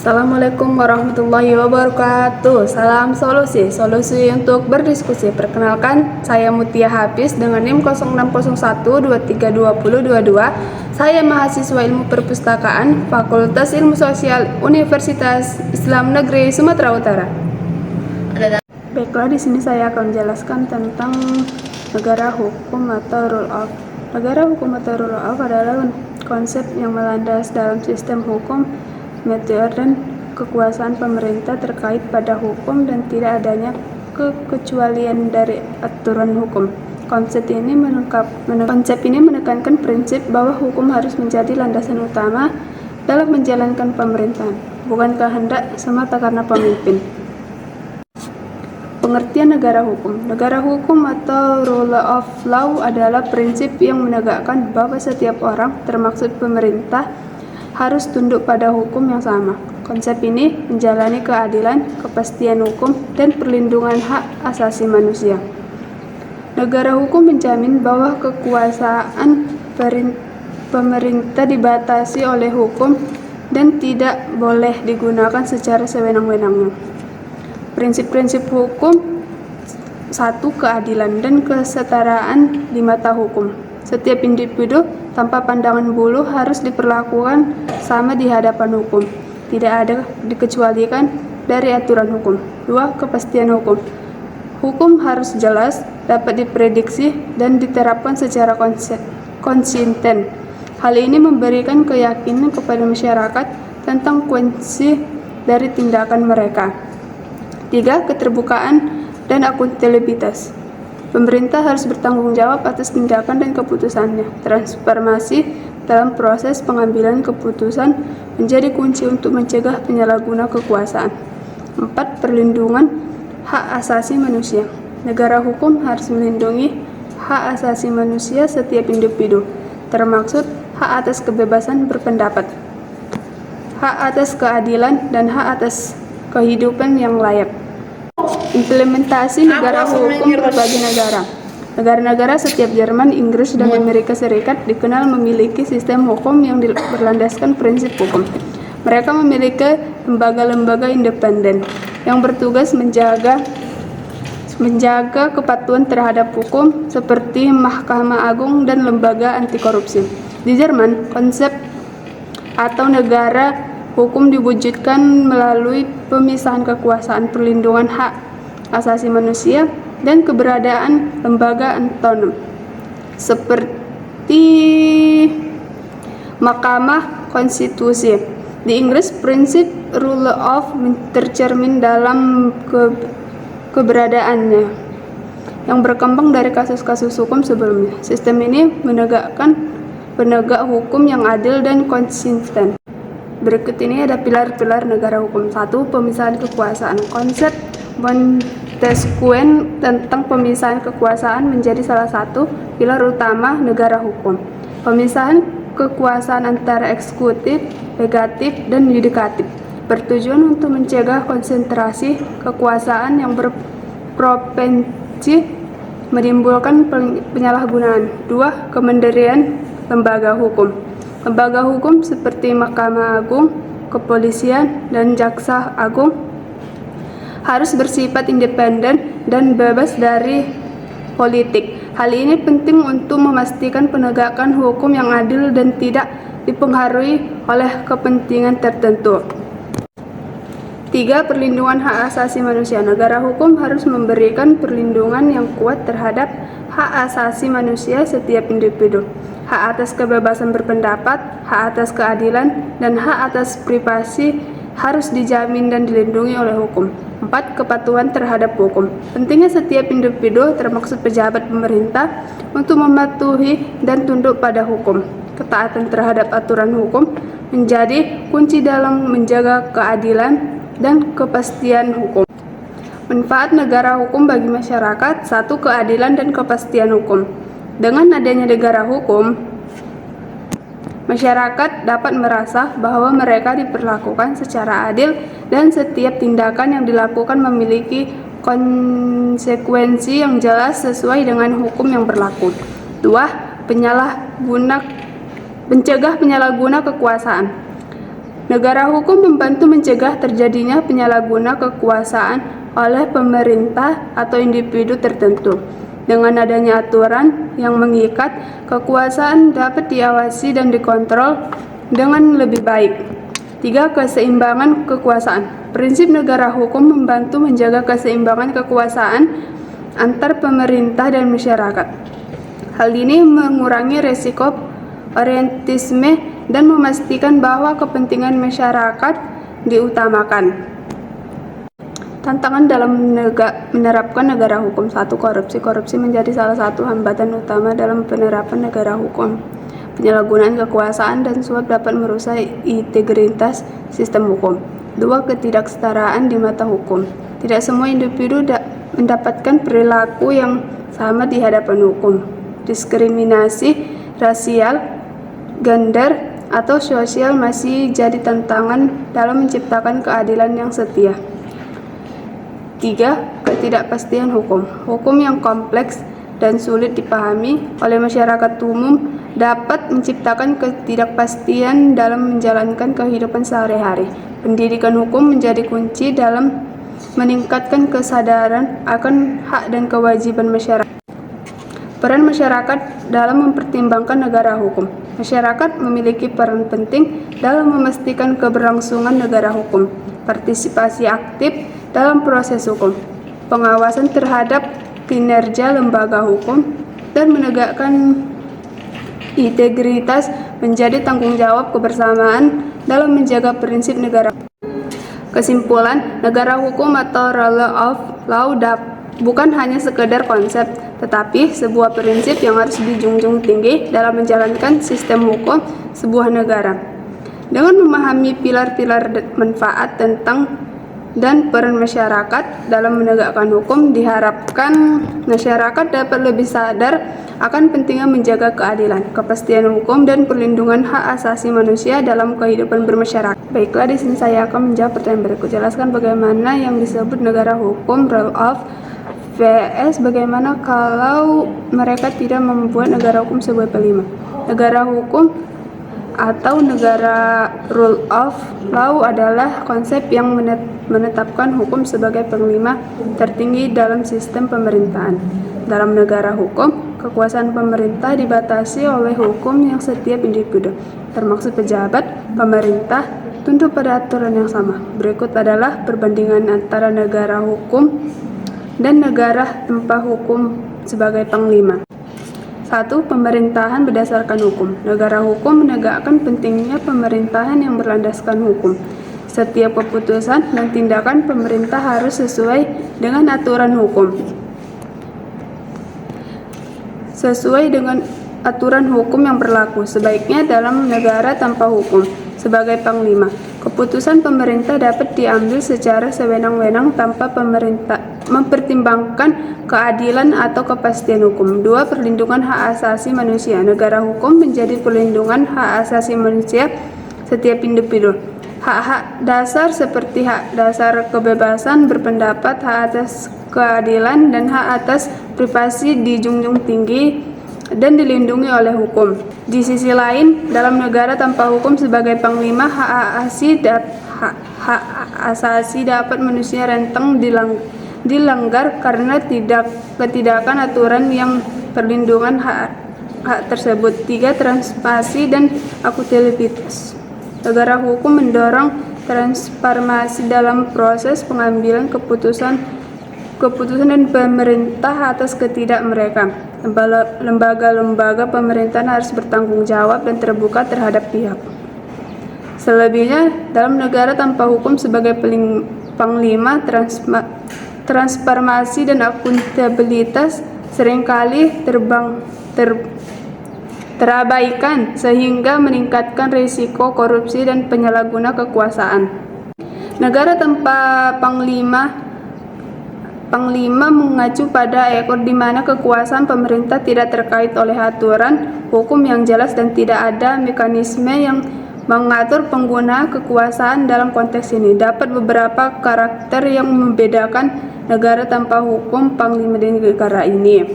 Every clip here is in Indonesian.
Assalamualaikum warahmatullahi wabarakatuh. Salam solusi untuk berdiskusi. Perkenalkan, saya Mutia Hafiz dengan NIM 0601232022. Saya mahasiswa Ilmu Perpustakaan Fakultas Ilmu Sosial Universitas Islam Negeri Sumatera Utara. Baiklah, di sini saya akan menjelaskan tentang negara hukum atau rule of. Negara hukum atau rule of adalah konsep yang melandas dalam sistem hukum, metode dan kekuasaan pemerintah terkait pada hukum dan tidak adanya kekecualian dari aturan hukum. Konsep ini menekankan prinsip bahwa hukum harus menjadi landasan utama dalam menjalankan pemerintahan, bukan kehendak semata karena pemimpin. Pengertian negara hukum. Negara hukum atau rule of law adalah prinsip yang menegakkan bahwa setiap orang, termasuk pemerintah, harus tunduk pada hukum yang sama. Konsep ini menjalani keadilan, kepastian hukum, dan perlindungan hak asasi manusia. Negara hukum menjamin bahwa kekuasaan pemerintah dibatasi oleh hukum dan tidak boleh digunakan secara sewenang-wenangnya. Prinsip-prinsip hukum: 1. Keadilan dan kesetaraan di mata hukum. Setiap individu tanpa pandangan bulu harus diperlakukan sama di hadapan hukum. Tidak ada dikecualikan dari aturan hukum. 2. Kepastian hukum. Hukum harus jelas, dapat diprediksi, dan diterapkan secara konsisten. Hal ini memberikan keyakinan kepada masyarakat tentang konsekuensi dari tindakan mereka. 3. Keterbukaan dan akuntabilitas. Pemerintah harus bertanggung jawab atas tindakan dan keputusannya. Transparansi dalam proses pengambilan keputusan menjadi kunci untuk mencegah penyalahguna kekuasaan. 4. Perlindungan hak asasi manusia. Negara hukum harus melindungi hak asasi manusia setiap individu, termaksud hak atas kebebasan berpendapat, hak atas keadilan, dan hak atas kehidupan yang layak. Implementasi negara hukum berbagai negara. Negara-negara setiap Jerman, Inggris, dan Amerika Serikat dikenal memiliki sistem hukum yang berlandaskan prinsip hukum. Mereka memiliki lembaga-lembaga independen yang bertugas menjaga kepatuhan terhadap hukum seperti Mahkamah Agung dan lembaga anti korupsi. Di Jerman, konsep atau negara hukum diwujudkan melalui pemisahan kekuasaan, perlindungan hak asasi manusia, dan keberadaan lembaga otonom seperti Mahkamah Konstitusi. Di Inggris, prinsip rule of tercermin dalam keberadaannya yang berkembang dari kasus-kasus hukum sebelumnya. Sistem ini menegakkan penegak hukum yang adil dan konsisten. Berikut ini ada pilar-pilar negara hukum. 1. Pemisahan kekuasaan. Konsep Montesquieu tentang pemisahan kekuasaan menjadi salah satu pilar utama negara hukum. Pemisahan kekuasaan antara eksekutif, legislatif, dan yudikatif bertujuan untuk mencegah konsentrasi kekuasaan yang berpotensi menimbulkan penyalahgunaan. 2. Kemandirian lembaga hukum. Lembaga hukum seperti Mahkamah Agung, Kepolisian, dan Jaksa Agung harus bersifat independen dan bebas dari politik. Hal ini penting untuk memastikan penegakan hukum yang adil dan tidak dipengaruhi oleh kepentingan tertentu. 3. Perlindungan hak asasi manusia. Negara hukum harus memberikan perlindungan yang kuat terhadap hak asasi manusia setiap individu. Hak atas kebebasan berpendapat, hak atas keadilan, dan hak atas privasi harus dijamin dan dilindungi oleh hukum. 4. Kepatuhan terhadap hukum. Pentingnya setiap individu, termasuk pejabat pemerintah, untuk mematuhi dan tunduk pada hukum. Ketaatan terhadap aturan hukum menjadi kunci dalam menjaga keadilan dan kepastian hukum. Manfaat negara hukum bagi masyarakat. 1. Keadilan dan kepastian hukum. Dengan adanya negara hukum, masyarakat dapat merasa bahwa mereka diperlakukan secara adil dan setiap tindakan yang dilakukan memiliki konsekuensi yang jelas sesuai dengan hukum yang berlaku. 2. Mencegah penyalahguna kekuasaan. Negara hukum membantu mencegah terjadinya penyalahguna kekuasaan oleh pemerintah atau individu tertentu. Dengan adanya aturan yang mengikat, kekuasaan dapat diawasi dan dikontrol dengan lebih baik. 3. Keseimbangan kekuasaan. Prinsip negara hukum membantu menjaga keseimbangan kekuasaan antar pemerintah dan masyarakat. Hal ini mengurangi resiko orientisme dan memastikan bahwa kepentingan masyarakat diutamakan. Tantangan dalam menerapkan negara hukum. 1. Korupsi. Korupsi menjadi salah satu hambatan utama dalam penerapan negara hukum. Penyalahgunaan kekuasaan dan suap dapat merusak integritas sistem hukum. 2. Ketidaksetaraan di mata hukum. Tidak semua individu mendapatkan perilaku yang sama di hadapan hukum. Diskriminasi rasial, gender, atau sosial masih jadi tantangan dalam menciptakan keadilan yang setia. 3. Ketidakpastian hukum. Hukum yang kompleks dan sulit dipahami oleh masyarakat umum dapat menciptakan ketidakpastian dalam menjalankan kehidupan sehari-hari. Pendidikan hukum menjadi kunci dalam meningkatkan kesadaran akan hak dan kewajiban masyarakat. Peran masyarakat dalam mempertimbangkan negara hukum. Masyarakat memiliki peran penting dalam memastikan keberlangsungan negara hukum. Partisipasi aktif dalam proses hukum, pengawasan terhadap kinerja lembaga hukum, dan menegakkan integritas menjadi tanggung jawab kebersamaan dalam menjaga prinsip negara. Kesimpulan, negara hukum atau rule of law bukan hanya sekedar konsep, tetapi sebuah prinsip yang harus dijunjung tinggi dalam menjalankan sistem hukum sebuah negara. Dengan memahami pilar-pilar manfaat tentang dan peran masyarakat dalam menegakkan hukum, diharapkan masyarakat dapat lebih sadar akan pentingnya menjaga keadilan, kepastian hukum, dan perlindungan hak asasi manusia dalam kehidupan bermasyarakat. Baiklah, di sini saya akan menjawab pertanyaan berikut. Jelaskan bagaimana yang disebut negara hukum, rule of vs bagaimana kalau mereka tidak membuat negara hukum sebagai pelima. Negara hukum atau negara rule of law adalah konsep yang menetapkan hukum sebagai panglima tertinggi dalam sistem pemerintahan. Dalam negara hukum, kekuasaan pemerintah dibatasi oleh hukum yang setiap individu, termasuk pejabat pemerintah, tunduk pada aturan yang sama. Berikut adalah perbandingan antara negara hukum dan negara tanpa hukum sebagai panglima. 1. Pemerintahan berdasarkan hukum. Negara hukum menegakkan pentingnya pemerintahan yang berlandaskan hukum. Setiap keputusan dan tindakan pemerintah harus sesuai dengan aturan hukum. Sesuai dengan aturan hukum yang berlaku, sebaiknya dalam negara tanpa hukum. Sebagai panglima, keputusan pemerintah dapat diambil secara sewenang-wenang tanpa pemerintah mempertimbangkan keadilan atau kepastian hukum. 2. Perlindungan hak asasi manusia. Negara hukum menjadi perlindungan hak asasi manusia setiap individu. Hak-hak dasar seperti hak dasar kebebasan berpendapat, hak atas keadilan, dan hak atas privasi dijunjung tinggi dan dilindungi oleh hukum. Di sisi lain, dalam negara tanpa hukum sebagai panglima, hak asasi dapat manusia rentang dilanggar karena ketidakkan aturan yang perlindungan hak tersebut. 3. Transparansi dan akuntabilitas. Negara hukum mendorong transparansi dalam proses pengambilan keputusan dan pemerintah atas ketidak mereka. Lembaga-lembaga pemerintahan harus bertanggung jawab dan terbuka terhadap pihak. Selebihnya, dalam negara tanpa hukum sebagai panglima, transparansi dan akuntabilitas seringkali terabaikan sehingga meningkatkan risiko korupsi dan penyalahguna kekuasaan. Negara tanpa panglima mengacu pada ekor di mana kekuasaan pemerintah tidak terkait oleh aturan hukum yang jelas dan tidak ada mekanisme yang mengatur pengguna kekuasaan. Dalam konteks ini, dapat beberapa karakter yang membedakan negara tanpa hukum, panglima, dan negara ini.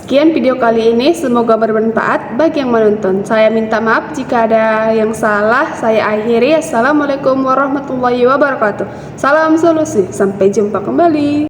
Sekian video kali ini, semoga bermanfaat bagi yang menonton. Saya minta maaf jika ada yang salah. Saya akhiri. Assalamualaikum warahmatullahi wabarakatuh. Salam solusi. Sampai jumpa kembali.